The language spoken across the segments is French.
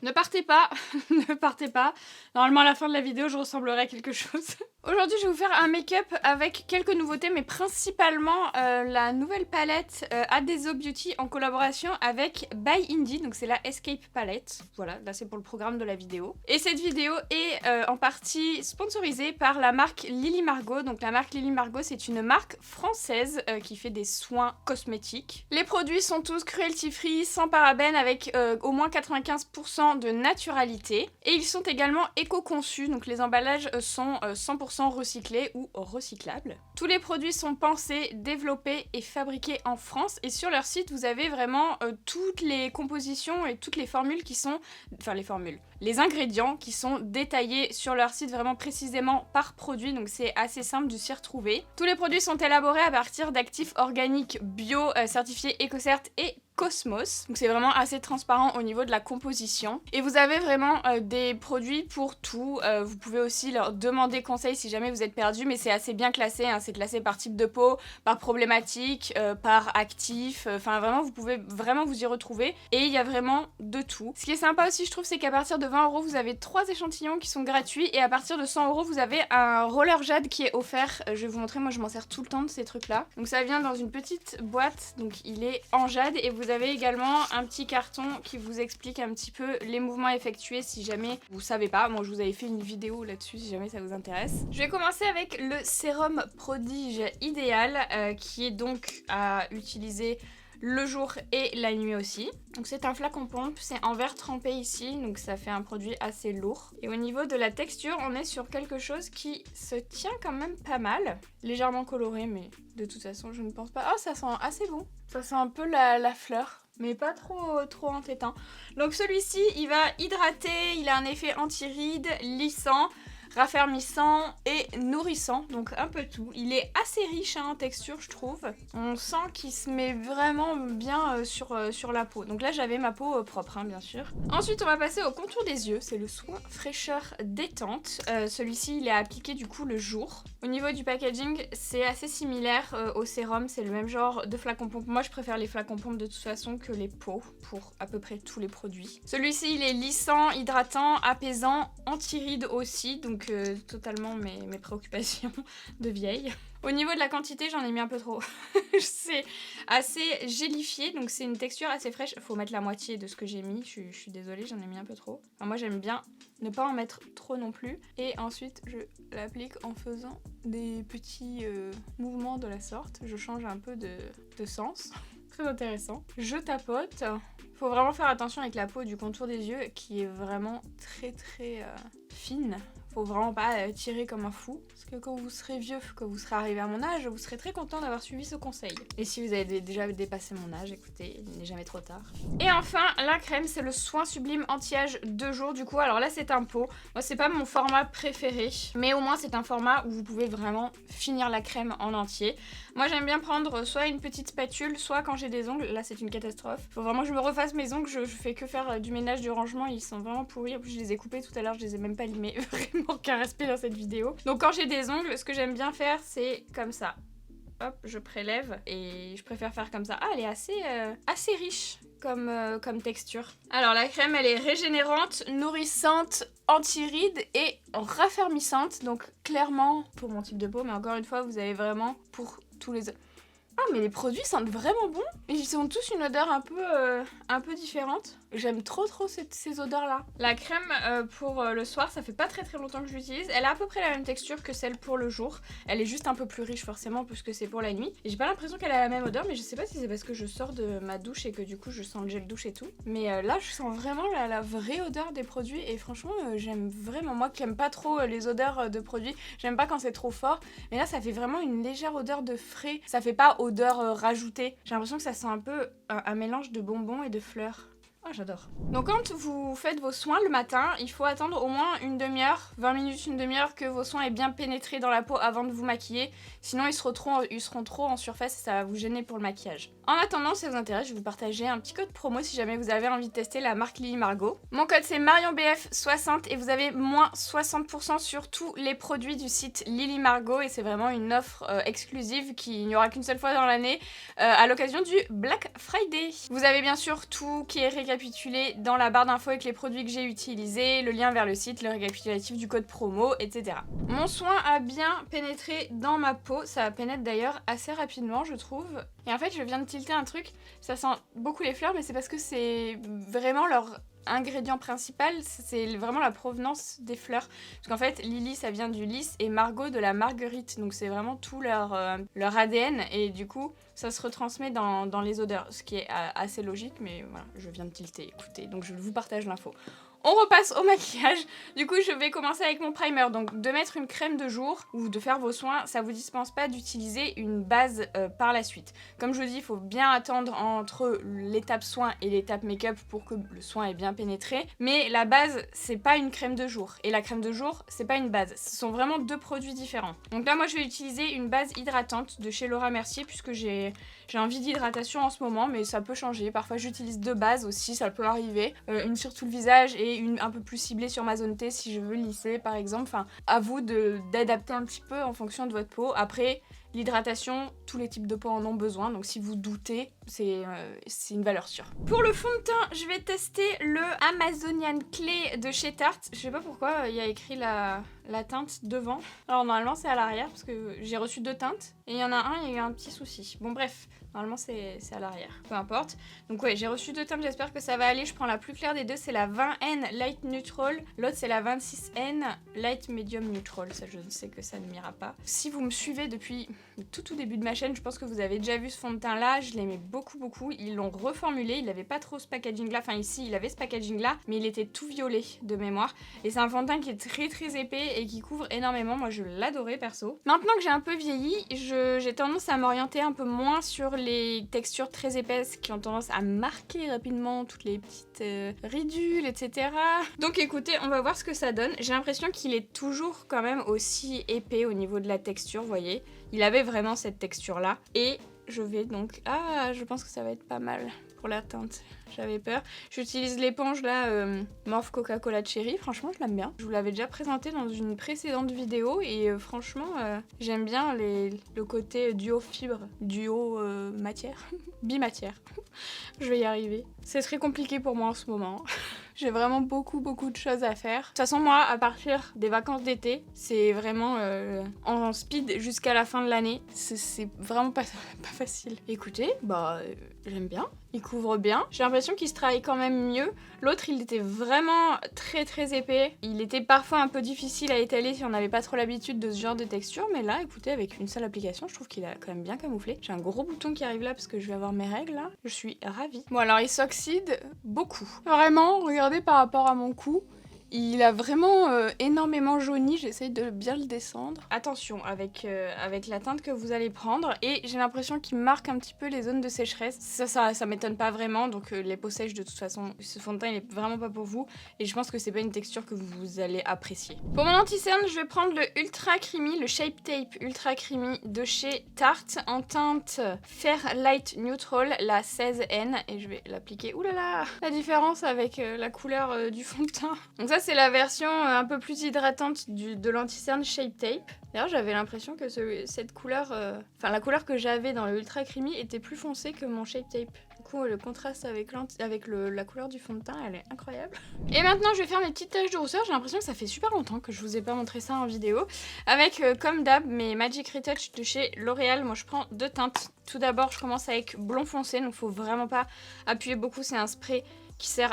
Ne partez pas, ne partez pas. Normalement à la fin de la vidéo je ressemblerai à quelque chose. Aujourd'hui je vais vous faire un make-up avec quelques nouveautés mais principalement la nouvelle palette Adesso Beauty en collaboration avec By Indie, donc c'est la Escape Palette. Voilà, là c'est pour le programme de la vidéo. Et cette vidéo est en partie sponsorisée par la marque Lily Margot. Donc la marque Lily Margot c'est une marque française qui fait des soins cosmétiques. Les produits sont tous cruelty free, sans parabènes, avec au moins 95% de naturalité. Et ils sont également éco-conçus, donc les emballages sont 100% recyclés ou recyclables. Tous les produits sont pensés, développés et fabriqués en France. Et sur leur site, vous avez vraiment toutes les compositions et toutes les formules qui sont... Enfin, les ingrédients qui sont détaillés sur leur site vraiment précisément par produit. Donc c'est assez simple de s'y retrouver. Tous les produits sont élaborés à partir d'actifs organiques bio, certifiés EcoCert et Cosmos. Donc c'est vraiment assez transparent au niveau de la composition. Et vous avez vraiment des produits pour tout. Vous pouvez aussi leur demander conseil si jamais vous êtes perdu, mais c'est assez bien classé, hein. C'est classé par type de peau, par problématique, par actif. Enfin vraiment, vous pouvez vraiment vous y retrouver. Et il y a vraiment de tout. Ce qui est sympa aussi, je trouve, c'est qu'à partir de 20 €, vous avez 3 échantillons qui sont gratuits. Et à partir de 100 €, vous avez un roller jade qui est offert. Je vais vous montrer, moi je m'en sers tout le temps de ces trucs-là. Donc ça vient dans une petite boîte. Donc il est en jade et vous avez également un petit carton qui vous explique un petit peu les mouvements effectués si jamais vous savez pas. Moi je vous avais fait une vidéo là-dessus si jamais ça vous intéresse. Je vais commencer avec le sérum Prodige Idéal qui est donc à utiliser le jour et la nuit aussi. Donc c'est un flacon pompe, c'est en verre trempé ici, donc ça fait un produit assez lourd. Et au niveau de la texture, on est sur quelque chose qui se tient quand même pas mal. Légèrement coloré, mais de toute façon je ne pense pas... Oh, ça sent assez bon. Ça sent un peu la fleur, mais pas trop entêtant. Donc celui-ci, il va hydrater, il a un effet anti-rides, lissant, raffermissant et nourrissant, donc un peu tout. Il est assez riche en texture, je trouve. On sent qu'il se met vraiment bien sur la peau. Donc là j'avais ma peau propre, hein, bien sûr. Ensuite on va passer au contour des yeux, c'est le soin fraîcheur détente. Celui-ci il est appliqué du coup le jour. Au niveau du packaging, c'est assez similaire au sérum, c'est le même genre de flacon pompe. Moi je préfère les flacons pompes de toute façon que les pots pour à peu près tous les produits. Celui-ci il est lissant, hydratant, apaisant, anti-rides aussi, donc totalement mes préoccupations de vieille. Au niveau de la quantité, j'en ai mis un peu trop. C'est assez gélifié, donc c'est une texture assez fraîche. Faut mettre la moitié de ce que j'ai mis, je suis désolée, j'en ai mis un peu trop. Enfin, moi j'aime bien ne pas en mettre trop non plus. Et ensuite, je l'applique en faisant des petits mouvements de la sorte. Je change un peu de sens. Très intéressant. Je tapote. Faut vraiment faire attention avec la peau du contour des yeux qui est vraiment très fine. Faut vraiment pas tirer comme un fou. Parce que quand vous serez vieux, quand vous serez arrivé à mon âge, vous serez très content d'avoir suivi ce conseil. Et si vous avez déjà dépassé mon âge, écoutez, il n'est jamais trop tard. Et enfin, la crème, c'est le soin sublime anti-âge 2 jours. Du coup, alors là, c'est un pot. Moi, c'est pas mon format préféré. Mais au moins, c'est un format où vous pouvez vraiment finir la crème en entier. Moi, j'aime bien prendre soit une petite spatule, soit quand j'ai des ongles. Là, c'est une catastrophe. Faut vraiment que je me refasse mes ongles. Je fais que faire du ménage, du rangement. Ils sont vraiment pourris. En plus, je les ai coupés tout à l'heure. Je les ai même pas limés. Vraiment aucun respect dans cette vidéo. Donc, quand j'ai des ongles, ce que j'aime bien faire, c'est comme ça. Hop, je prélève et je préfère faire comme ça. Ah, elle est assez riche comme texture. Alors, la crème, elle est régénérante, nourrissante, anti-rides et raffermissante. Donc, clairement, pour mon type de peau, mais encore une fois, vous avez vraiment pour tous les... Ah, mais les produits sentent vraiment bon. Ils ont tous une odeur un peu différente. J'aime trop ces odeurs-là. La crème pour le soir, ça fait pas très longtemps que je l'utilise. Elle a à peu près la même texture que celle pour le jour. Elle est juste un peu plus riche forcément puisque c'est pour la nuit. Et j'ai pas l'impression qu'elle a la même odeur, mais je sais pas si c'est parce que je sors de ma douche et que du coup je sens le gel douche et tout. Mais là, je sens vraiment la vraie odeur des produits et franchement, j'aime vraiment. Moi qui aime pas trop les odeurs de produits, j'aime pas quand c'est trop fort. Mais là, ça fait vraiment une légère odeur de frais. Ça fait pas odeur rajoutée. J'ai l'impression que ça sent un peu un mélange de bonbons et de fleurs. Oh, j'adore. Donc quand vous faites vos soins le matin, il faut attendre au moins une demi-heure, 20 minutes, une demi-heure que vos soins aient bien pénétré dans la peau avant de vous maquiller. Sinon ils seront trop en surface et ça va vous gêner pour le maquillage. En attendant, si ça vous intéresse, je vais vous partager un petit code promo si jamais vous avez envie de tester la marque Lily Margot. Mon code c'est MarionBF60 et vous avez moins 60% sur tous les produits du site Lily Margot et c'est vraiment une offre exclusive qui n'y aura qu'une seule fois dans l'année à l'occasion du Black Friday. Vous avez bien sûr tout qui est récapitulé récapitulé dans la barre d'infos avec les produits que j'ai utilisés, le lien vers le site, le récapitulatif du code promo, etc. Mon soin a bien pénétré dans ma peau, ça pénètre d'ailleurs assez rapidement je trouve. Et en fait je viens de tilter un truc, ça sent beaucoup les fleurs mais c'est parce que c'est vraiment leur ingrédient principal, c'est vraiment la provenance des fleurs. Parce qu'en fait, Lily, ça vient du lys et Margot de la marguerite. Donc c'est vraiment tout leur ADN et du coup, ça se retransmet dans les odeurs. Ce qui est assez logique, mais voilà, je viens de tilter, écoutez. Donc je vous partage l'info. On repasse au maquillage. Du coup, je vais commencer avec mon primer. Donc, de mettre une crème de jour ou de faire vos soins, ça vous dispense pas d'utiliser une base par la suite. Comme je vous dis, il faut bien attendre entre l'étape soin et l'étape make-up pour que le soin ait bien pénétré. Mais la base, c'est pas une crème de jour. Et la crème de jour, c'est pas une base. Ce sont vraiment deux produits différents. Donc là, moi, je vais utiliser une base hydratante de chez Laura Mercier puisque j'ai envie d'hydratation en ce moment, mais ça peut changer. Parfois, j'utilise deux bases aussi, ça peut arriver. Une sur tout le visage et une un peu plus ciblée sur ma zone T si je veux lisser par exemple. Enfin, à vous d'adapter un petit peu en fonction de votre peau. Après, l'hydratation, tous les types de peau en ont besoin, donc si vous doutez, c'est une valeur sûre. Pour le fond de teint, je vais tester le Amazonian Clay de chez Tarte. Je sais pas pourquoi il y a écrit la teinte devant. Alors normalement c'est à l'arrière parce que j'ai reçu deux teintes et il y en a un, il y a eu un petit souci. Bon bref, normalement c'est à l'arrière, peu importe. Donc ouais, j'ai reçu deux teintes, j'espère que ça va aller. Je prends la plus claire des deux, c'est la 20N Light Neutral. L'autre c'est la 26N Light Medium Neutral. Ça je ne sais que ça ne m'ira pas. Si vous me suivez depuis le tout début de ma chaîne, je pense que vous avez déjà vu ce fond de teint là, je l'aimais beaucoup. Ils l'ont reformulé, il n'avait pas trop ce packaging là, enfin ici il avait ce packaging là, mais il était tout violet de mémoire. Et c'est un fond de teint qui est très épais et qui couvre énormément, moi je l'adorais perso. Maintenant que j'ai un peu vieilli, j'ai tendance à m'orienter un peu moins sur les textures très épaisses qui ont tendance à marquer rapidement toutes les petites ridules, etc. Donc écoutez, on va voir ce que ça donne. J'ai l'impression qu'il est toujours quand même aussi épais au niveau de la texture, vous voyez. Il avait vraiment cette texture là. Et je vais donc... Ah, je pense que ça va être pas mal pour la teinte. J'avais peur. J'utilise l'éponge là, Morphe Coca-Cola Cherry. Franchement, je l'aime bien. Je vous l'avais déjà présenté dans une précédente vidéo et franchement, j'aime bien le côté duo fibre, duo matière, bimatière. Je vais y arriver. C'est très compliqué pour moi en ce moment. J'ai vraiment beaucoup de choses à faire. De toute façon, moi, à partir des vacances d'été, c'est vraiment en speed jusqu'à la fin de l'année. C'est vraiment pas facile. Écoutez, bah, j'aime bien. Il couvre bien. J'ai l'impression qu'il se travaille quand même mieux. L'autre, il était vraiment très épais. Il était parfois un peu difficile à étaler si on n'avait pas trop l'habitude de ce genre de texture. Mais là, écoutez, avec une seule application, je trouve qu'il a quand même bien camouflé. J'ai un gros bouton qui arrive là parce que je vais avoir mes règles là. Je suis ravie. Bon, alors il s'oxyde beaucoup. Vraiment, regardez par rapport à mon cou. Il a vraiment énormément jauni, j'essaye de bien le descendre. Attention avec la teinte que vous allez prendre, et j'ai l'impression qu'il marque un petit peu les zones de sécheresse. Ça m'étonne pas vraiment, donc les peaux sèches de toute façon, ce fond de teint il est vraiment pas pour vous, et je pense que c'est pas une texture que vous allez apprécier. Pour mon anti-cerne, je vais prendre le Ultra Creamy, le Shape Tape Ultra Creamy de chez Tarte, en teinte Fair Light Neutral, la 16N, et je vais l'appliquer. Ouh là là, la différence avec la couleur du fond de teint. Donc ça c'est la version un peu plus hydratante de l'anti-cerne Shape Tape. D'ailleurs j'avais l'impression que cette couleur, la couleur que j'avais dans le Ultra Creamy était plus foncée que mon Shape Tape. Du coup le contraste avec la couleur du fond de teint elle est incroyable. Et maintenant je vais faire mes petites taches de rousseur. J'ai l'impression que ça fait super longtemps que je vous ai pas montré ça en vidéo. Avec comme d'hab mes Magic Retouch de chez L'Oréal. Moi je prends deux teintes. Tout d'abord je commence avec blond foncé, donc faut vraiment pas appuyer beaucoup, c'est un spray qui sert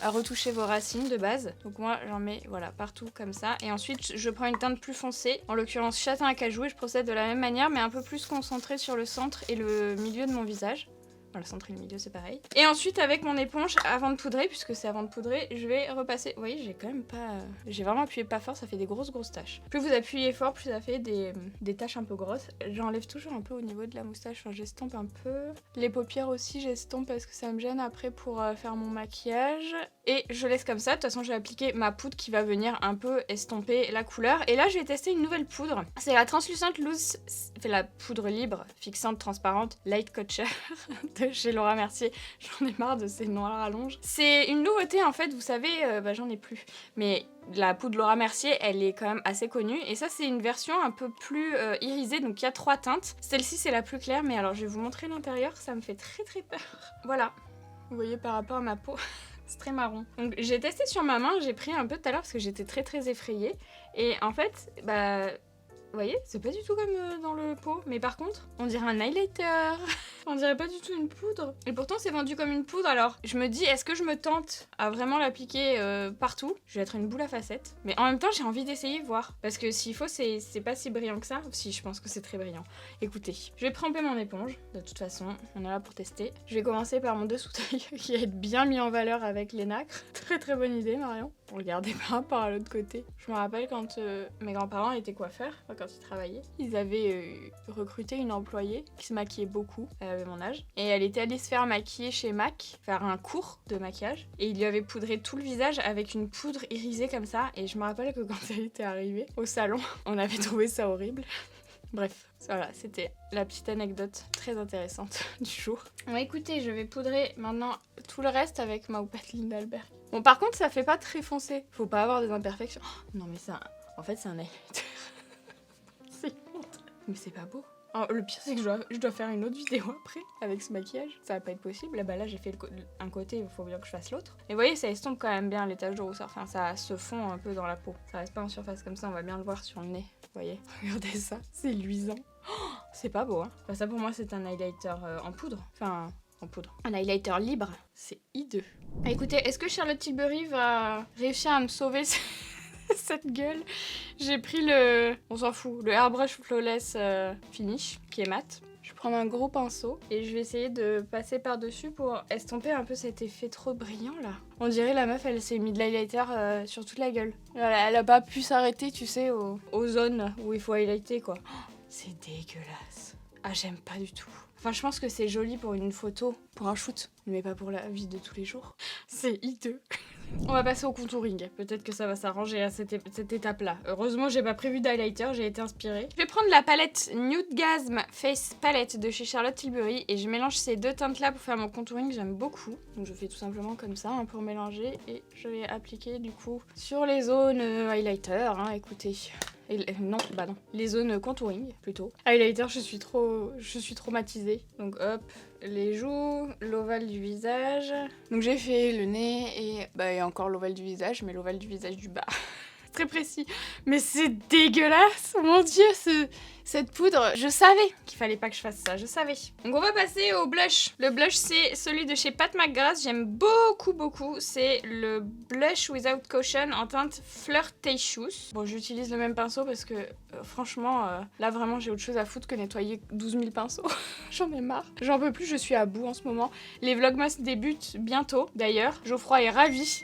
à retoucher vos racines de base. Donc moi j'en mets voilà partout comme ça. Et ensuite je prends une teinte plus foncée, en l'occurrence châtain à cajou, et je procède de la même manière mais un peu plus concentrée sur le centre et le milieu de mon visage. Le centre et le milieu c'est pareil. Et ensuite avec mon éponge, avant de poudrer, puisque c'est avant de poudrer, je vais repasser. Vous voyez, j'ai quand même pas... J'ai vraiment appuyé pas fort, ça fait des grosses taches. Plus vous appuyez fort, plus ça fait des taches un peu grosses. J'enlève toujours un peu au niveau de la moustache, enfin, j'estompe un peu. Les paupières aussi, j'estompe parce que ça me gêne après pour faire mon maquillage. Et je laisse comme ça, de toute façon je vais appliquer ma poudre qui va venir un peu estomper la couleur. Et là je vais tester une nouvelle poudre. C'est la Translucent Loose, la poudre libre, fixante, transparente, Light Coacher de chez Laura Mercier. J'en ai marre de ces noms à rallonge. C'est une nouveauté en fait, vous savez, j'en ai plus. Mais la poudre Laura Mercier, elle est quand même assez connue. Et ça, c'est une version un peu plus irisée, donc il y a 3 teintes. Celle-ci, c'est la plus claire, mais alors je vais vous montrer l'intérieur, ça me fait très peur. Voilà. Vous voyez par rapport à ma peau, c'est très marron. Donc j'ai testé sur ma main, j'ai pris un peu tout à l'heure parce que j'étais très effrayée. Et en fait, bah... Vous voyez, c'est pas du tout comme dans le pot. Mais par contre, on dirait un highlighter. On dirait pas du tout une poudre. Et pourtant, c'est vendu comme une poudre. Alors, je me dis, est-ce que je me tente à vraiment l'appliquer partout? Je vais être une boule à facettes. Mais en même temps, j'ai envie d'essayer, voir. Parce que s'il faut, c'est pas si brillant que ça. Si, je pense que c'est très brillant. Écoutez, je vais tremper mon éponge. De toute façon, on est là pour tester. Je vais commencer par mon dessous-taille qui va être bien mis en valeur avec les nacres. Très bonne idée, Marion. Regardez par rapport à l'autre côté. Je me rappelle quand mes grands-parents étaient coiffeurs, quand ils travaillaient, ils avaient recruté une employée qui se maquillait beaucoup, elle avait mon âge, et elle était allée se faire maquiller chez MAC, faire un cours de maquillage, et il lui avait poudré tout le visage avec une poudre irisée comme ça, et je me rappelle que quand elle était arrivée au salon, on avait trouvé ça horrible. Bref, voilà, c'était la petite anecdote très intéressante du jour. Bon, écoutez, je vais poudrer maintenant tout le reste avec ma houppette Lindalberg. Bon, par contre, ça fait pas très foncé. Faut pas avoir des imperfections. Oh, non, mais ça... En fait, c'est un highlighter. C'est honte. Mais c'est pas beau. Oh, le pire, c'est que je dois faire une autre vidéo après, avec ce maquillage. Ça va pas être possible. Bah là, j'ai fait un côté, il faut bien que je fasse l'autre. Et vous voyez, ça estompe quand même bien les taches de rousseur. Enfin, ça se fond un peu dans la peau. Ça reste pas en surface comme ça, on va bien le voir sur le nez. Vous voyez, regardez ça, c'est luisant. Oh, c'est pas beau, hein. Enfin, ça, pour moi, c'est un highlighter en poudre. Enfin... en poudre. Un highlighter libre, c'est hideux. Ah, écoutez, est-ce que Charlotte Tilbury va réussir à me sauver cette gueule? J'ai pris on s'en fout, le Airbrush Flawless Finish, qui est mat. Je vais prendre un gros pinceau et je vais essayer de passer par-dessus pour estomper un peu cet effet trop brillant là. On dirait la meuf, elle s'est mis de l'highlighter sur toute la gueule. Elle a pas pu s'arrêter, tu sais, aux zones où il faut highlighter quoi. Oh, c'est dégueulasse. Ah, j'aime pas du tout. Enfin, je pense que c'est joli pour une photo, pour un shoot, mais pas pour la vie de tous les jours. C'est hideux. On va passer au contouring. Peut-être que ça va s'arranger à cette étape-là. Heureusement, j'ai pas prévu d'highlighter, j'ai été inspirée. Je vais prendre la palette Nude Gasm Face Palette de chez Charlotte Tilbury et je mélange ces deux teintes-là pour faire mon contouring. J'aime beaucoup. Donc je fais tout simplement comme ça, hein, pour mélanger et je vais appliquer du coup sur les zones highlighter, hein, écoutez. Non, bah non. Les zones contouring, plutôt. Highlighter, je suis traumatisée. Donc hop, les joues, l'ovale du visage. Donc j'ai fait le nez et encore l'ovale du visage, mais l'ovale du visage du bas. Très précis. Mais c'est dégueulasse. Mon dieu, cette poudre, je savais qu'il fallait pas que je fasse ça, je savais. Donc on va passer au blush. Le blush, c'est celui de chez Pat McGrath. J'aime beaucoup. C'est le Blush Without Caution en teinte Flirtatious. Bon, j'utilise le même pinceau parce que franchement, là vraiment, j'ai autre chose à foutre que nettoyer 12 000 pinceaux. J'en ai marre. J'en peux plus, je suis à bout en ce moment. Les Vlogmas débutent bientôt. D'ailleurs, Geoffroy est ravi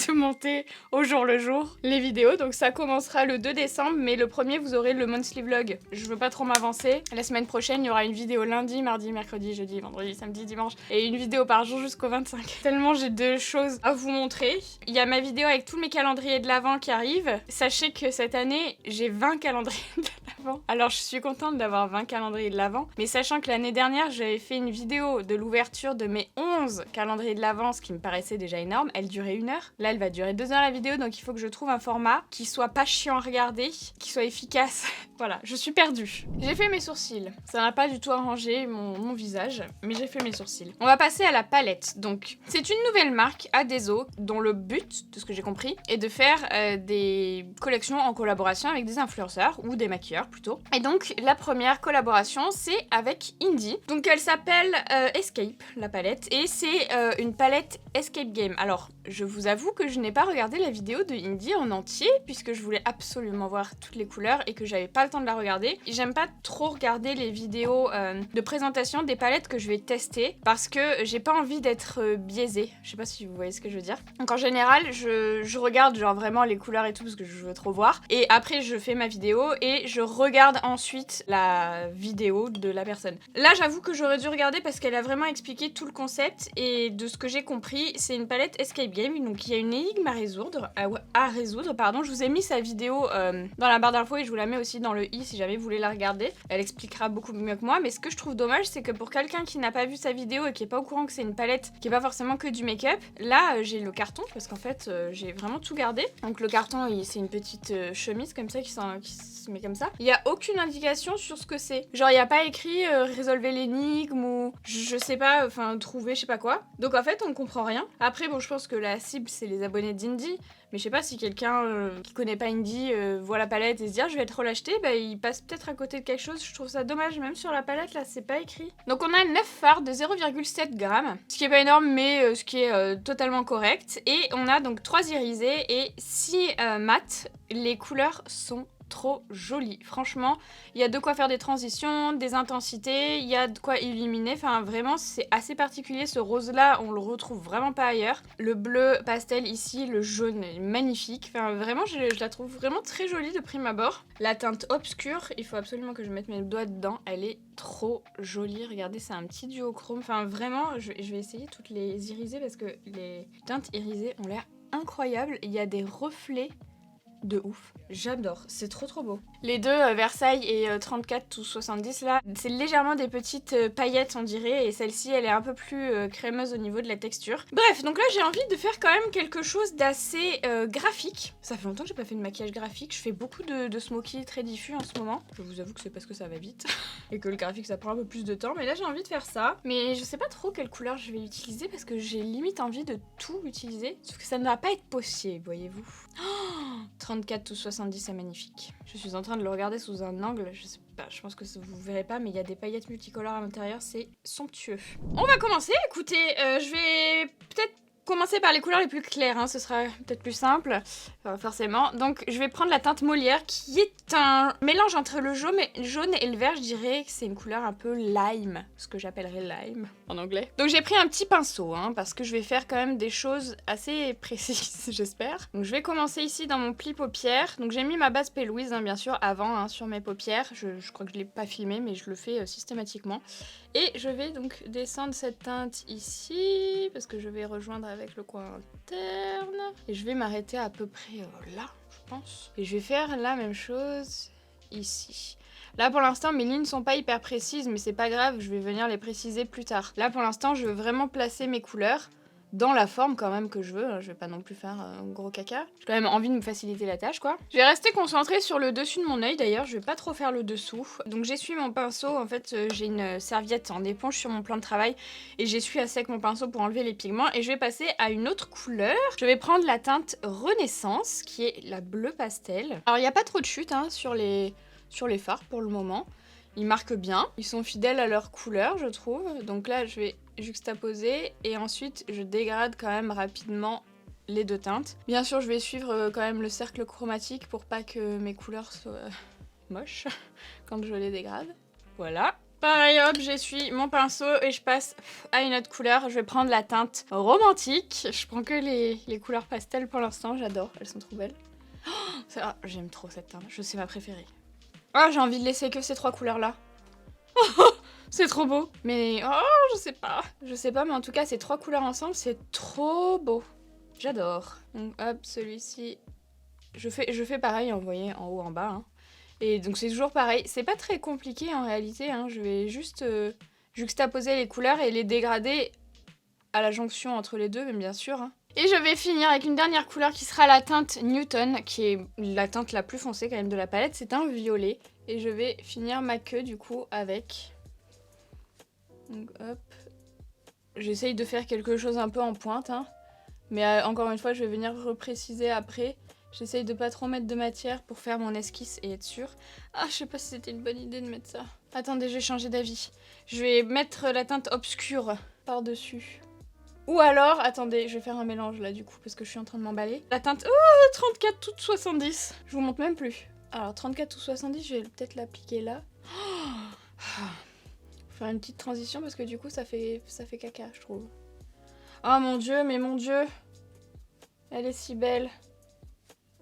de monter au jour le jour les vidéos. Donc ça commencera le 2 décembre, mais le premier, vous aurez le monthly vlog. Je veux pas trop m'avancer. La semaine prochaine, il y aura une vidéo lundi, mardi, mercredi, jeudi, vendredi, samedi, dimanche. Et une vidéo par jour jusqu'au 25. Tellement j'ai de choses à vous montrer. Il y a ma vidéo avec tous mes calendriers de l'Avent qui arrivent. Sachez que cette année, j'ai 20 calendriers de l'Avent. Alors je suis contente d'avoir 20 calendriers de l'Avent. Mais sachant que l'année dernière, j'avais fait une vidéo de l'ouverture de mes 11 calendriers de l'Avent, ce qui me paraissait déjà énorme. Elle durait 1 heure. Là, elle va durer 2 heures la vidéo, donc il faut que je trouve un format qui soit pas chiant à regarder, qui soit efficace. Voilà, je suis perdue. J'ai fait mes sourcils. Ça n'a pas du tout arrangé mon visage, mais j'ai fait mes sourcils. On va passer à la palette. Donc, c'est une nouvelle marque, Adeso, dont le but, de ce que j'ai compris, est de faire des collections en collaboration avec des influenceurs, ou des maquilleurs plutôt. Et donc, la première collaboration, c'est avec Indie. Donc, elle s'appelle Escape, la palette, et c'est une palette Escape Game. Alors, je vous avoue que je n'ai pas regardé la vidéo de Indie en entier, puisque je voulais absolument voir toutes les couleurs et que j'avais pas le temps de la regarder. J'aime pas trop regarder les vidéos de présentation des palettes que je vais tester, parce que j'ai pas envie d'être biaisée. Je sais pas si vous voyez ce que je veux dire. Donc en général, je regarde genre vraiment les couleurs et tout, parce que je veux trop voir. Et après, je fais ma vidéo et je regarde ensuite la vidéo de la personne. Là, j'avoue que j'aurais dû regarder parce qu'elle a vraiment expliqué tout le concept, et de ce que j'ai compris, c'est une palette Escape Escape Game. Donc il y a une énigme à résoudre, pardon. Je vous ai mis sa vidéo dans la barre d'infos et je vous la mets aussi dans le i si jamais vous voulez la regarder. Elle expliquera beaucoup mieux que moi, mais ce que je trouve dommage, c'est que pour quelqu'un qui n'a pas vu sa vidéo et qui est pas au courant que c'est une palette qui est pas forcément que du make-up, là j'ai le carton parce qu'en fait j'ai vraiment tout gardé. Donc le carton, c'est une petite chemise comme ça qui se met comme ça. Il y a aucune indication sur ce que c'est. Genre il y a pas écrit résolvez l'énigme ou je sais pas, enfin trouver je sais pas quoi. Donc en fait on comprend rien. Après bon, je pense que la cible c'est les abonnés d'Indie, mais je sais pas si quelqu'un qui connaît pas Indie voit la palette et se dit ah, je vais trop l'acheter, bah il passe peut-être à côté de quelque chose. Je trouve ça dommage, même sur la palette là c'est pas écrit. Donc on a 9 fards de 0,7 grammes, ce qui est pas énorme mais ce qui est totalement correct. Et on a donc 3 irisés et 6 mat. Les couleurs sont trop jolies. Franchement, il y a de quoi faire des transitions, des intensités, il y a de quoi illuminer. Enfin, vraiment, c'est assez particulier. Ce rose-là, on le retrouve vraiment pas ailleurs. Le bleu pastel ici, le jaune est magnifique. Enfin, vraiment, je la trouve vraiment très jolie de prime abord. La teinte obscure, il faut absolument que je mette mes doigts dedans. Elle est trop jolie. Regardez, c'est un petit duochrome. Enfin, vraiment, je vais essayer toutes les irisées parce que les teintes irisées ont l'air incroyables. Il y a des reflets de ouf, j'adore, c'est trop beau. Les deux Versailles et 34 ou 70 là, c'est légèrement des petites paillettes on dirait, et celle-ci elle est un peu plus crémeuse au niveau de la texture. Bref, donc là j'ai envie de faire quand même quelque chose d'assez graphique. Ça fait longtemps que j'ai pas fait de maquillage graphique, je fais beaucoup de smoky très diffus en ce moment. Je vous avoue que c'est parce que ça va vite et que le graphique ça prend un peu plus de temps, mais là j'ai envie de faire ça. Mais je sais pas trop quelle couleur je vais utiliser parce que j'ai limite envie de tout utiliser, sauf que ça ne va pas être possible, voyez-vous. 34 ou 70, c'est magnifique. Je suis en train de le regarder sous un angle, je sais pas, je pense que vous verrez pas, mais il y a des paillettes multicolores à l'intérieur, c'est somptueux. On va commencer, écoutez, je vais peut-être commencer par les couleurs les plus claires, hein, ce sera peut-être plus simple, forcément. Donc je vais prendre la teinte Molière qui est un mélange entre le jaune et le vert, je dirais que c'est une couleur un peu lime, ce que j'appellerais lime en anglais. Donc j'ai pris un petit pinceau, hein, parce que je vais faire quand même des choses assez précises, j'espère. Donc je vais commencer ici dans mon pli paupières. Donc j'ai mis ma base P. Louise, hein, bien sûr, avant, hein, sur mes paupières. Je crois que je l'ai pas filmé, mais je le fais systématiquement. Et je vais donc descendre cette teinte ici, parce que je vais rejoindre avec le coin interne. Et je vais m'arrêter à peu près là, je pense. Et je vais faire la même chose ici. Là pour l'instant mes lignes sont pas hyper précises, mais c'est pas grave, je vais venir les préciser plus tard. Là pour l'instant je veux vraiment placer mes couleurs dans la forme quand même que je veux, je vais pas non plus faire un gros caca. J'ai quand même envie de me faciliter la tâche quoi. Je vais rester concentrée sur le dessus de mon œil d'ailleurs, je vais pas trop faire le dessous. Donc j'essuie mon pinceau, en fait j'ai une serviette en éponge sur mon plan de travail et j'essuie à sec mon pinceau pour enlever les pigments et je vais passer à une autre couleur. Je vais prendre la teinte Renaissance qui est la bleu pastel. Alors il n'y a pas trop de chute hein, sur les fards pour le moment. Ils marquent bien, ils sont fidèles à leur couleur je trouve. Donc là je vais juxtaposer et ensuite je dégrade quand même rapidement les deux teintes. Bien sûr je vais suivre quand même le cercle chromatique pour pas que mes couleurs soient moches quand je les dégrade. Voilà. Pareil hop, j'essuie mon pinceau et je passe à une autre couleur. Je vais prendre la teinte romantique. Je prends que les couleurs pastel pour l'instant, j'adore, elles sont trop belles. Oh, j'aime trop cette teinte, c'est ma préférée. Oh, j'ai envie de laisser que ces trois couleurs-là. C'est trop beau. Mais, oh, je sais pas, mais en tout cas, ces trois couleurs ensemble, c'est trop beau. J'adore. Donc, hop, celui-ci. Je fais pareil, vous voyez, en haut, en bas. Hein. Et donc, c'est toujours pareil. C'est pas très compliqué, en réalité. Hein. Je vais juste juxtaposer les couleurs et les dégrader à la jonction entre les deux, mais bien sûr. Hein. Et je vais finir avec une dernière couleur qui sera la teinte Newton, qui est la teinte la plus foncée quand même de la palette. C'est un violet. Et je vais finir ma queue du coup avec... Donc hop. J'essaye de faire quelque chose un peu en pointe. Hein. Mais encore une fois, je vais venir repréciser après. J'essaye de pas trop mettre de matière pour faire mon esquisse et être sûre. Ah, je sais pas si c'était une bonne idée de mettre ça. Attendez, je vais changer d'avis. Je vais mettre la teinte obscure par-dessus. Ou alors, attendez, je vais faire un mélange là du coup parce que je suis en train de m'emballer. La teinte 34 toute 70. Je vous montre même plus. Alors 34 ou 70, je vais peut-être l'appliquer là. Faire une petite transition parce que du coup ça fait caca je trouve. Oh mon dieu, mais mon dieu. Elle est si belle.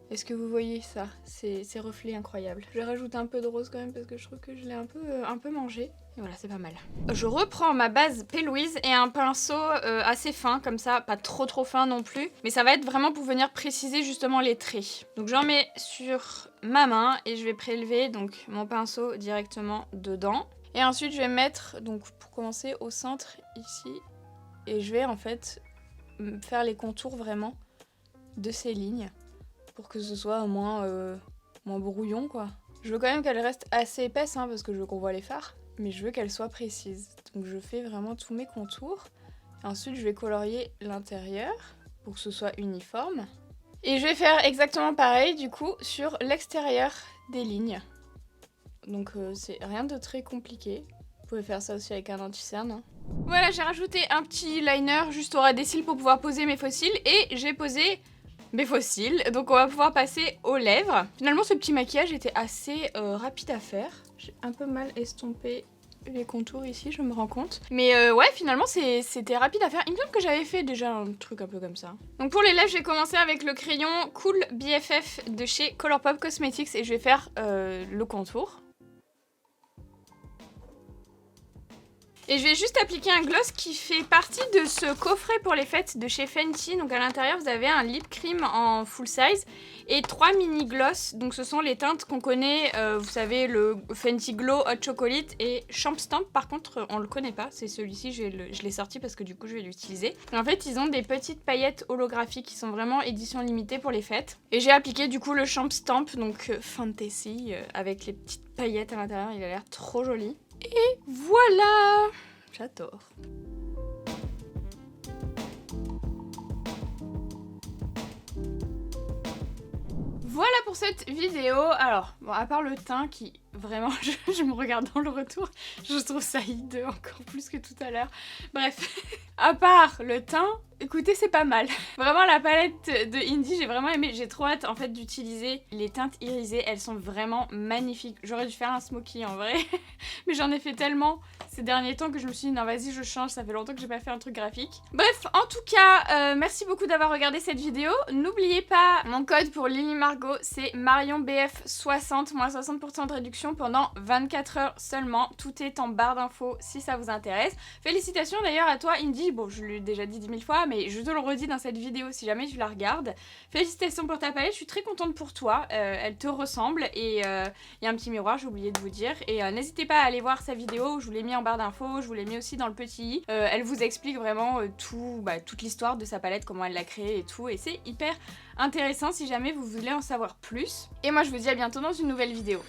Est-ce que vous voyez ça? Ces reflets incroyables. Je rajoute un peu de rose quand même parce que je trouve que je l'ai un peu mangé. Et voilà, c'est pas mal. Je reprends ma base P. Louise et un pinceau assez fin, comme ça, pas trop fin non plus. Mais ça va être vraiment pour venir préciser justement les traits. Donc j'en mets sur ma main et je vais prélever donc mon pinceau directement dedans. Et ensuite je vais mettre, donc pour commencer, au centre ici. Et je vais en fait faire les contours vraiment de ces lignes. Pour que ce soit moins brouillon quoi. Je veux quand même qu'elle reste assez épaisse hein, parce que je veux qu'on voit les fards. Mais je veux qu'elle soit précise. Donc je fais vraiment tous mes contours. Et ensuite je vais colorier l'intérieur pour que ce soit uniforme. Et je vais faire exactement pareil du coup sur l'extérieur des lignes. Donc c'est rien de très compliqué. Vous pouvez faire ça aussi avec un anti-cerne. Hein. Voilà, j'ai rajouté un petit liner juste au ras des cils pour pouvoir poser mes faux cils. Et j'ai posé mes faux cils. Donc on va pouvoir passer aux lèvres. Finalement ce petit maquillage était assez rapide à faire. J'ai un peu mal estompé les contours ici, je me rends compte. Mais ouais, finalement c'était rapide à faire. Il me semble que j'avais fait déjà un truc un peu comme ça. Donc pour les lèvres, j'ai commencé avec le crayon Cool BFF de chez Colourpop Cosmetics. Et je vais faire le contour. Et je vais juste appliquer un gloss qui fait partie de ce coffret pour les fêtes de chez Fenty. Donc à l'intérieur, vous avez un lip cream en full size et 3 mini gloss. Donc ce sont les teintes qu'on connaît, vous savez, le Fenty Glow Hot Chocolate et Champ Stamp. Par contre, on le connaît pas, c'est celui-ci, je l'ai sorti parce que du coup, je vais l'utiliser. En fait, ils ont des petites paillettes holographiques qui sont vraiment édition limitée pour les fêtes. Et j'ai appliqué du coup le Champ Stamp, donc Fantasy, avec les petites paillettes à l'intérieur. Il a l'air trop joli. Et voilà! J'adore. Voilà pour cette vidéo. Alors, bon, à part le teint qui, vraiment, je me regarde dans le retour, je trouve ça hideux encore plus que tout à l'heure. Bref, à part le teint, écoutez, c'est pas mal. Vraiment, la palette de Indie, j'ai vraiment aimé. J'ai trop hâte, en fait, d'utiliser les teintes irisées. Elles sont vraiment magnifiques. J'aurais dû faire un smoky, en vrai. Mais j'en ai fait tellement ces derniers temps que je me suis dit, non, vas-y, je change. Ça fait longtemps que j'ai pas fait un truc graphique. Bref, en tout cas, merci beaucoup d'avoir regardé cette vidéo. N'oubliez pas, mon code pour Lily Margot, c'est MarionBF60, moins 60% de réduction pendant 24 heures seulement. Tout est en barre d'infos si ça vous intéresse. Félicitations d'ailleurs à toi, Indie. Bon, je l'ai déjà dit 10 000 fois, mais je te le redis dans cette vidéo si jamais tu la regardes. Félicitations pour ta palette, je suis très contente pour toi. Elle te ressemble et il y a un petit miroir, j'ai oublié de vous dire. Et n'hésitez pas à aller voir sa vidéo, je vous l'ai mis en barre d'infos, je vous l'ai mis aussi dans le petit i. Elle vous explique vraiment toute l'histoire de sa palette, comment elle l'a créée et tout. Et c'est hyper intéressant si jamais vous voulez en savoir plus. Et moi je vous dis à bientôt dans une nouvelle vidéo.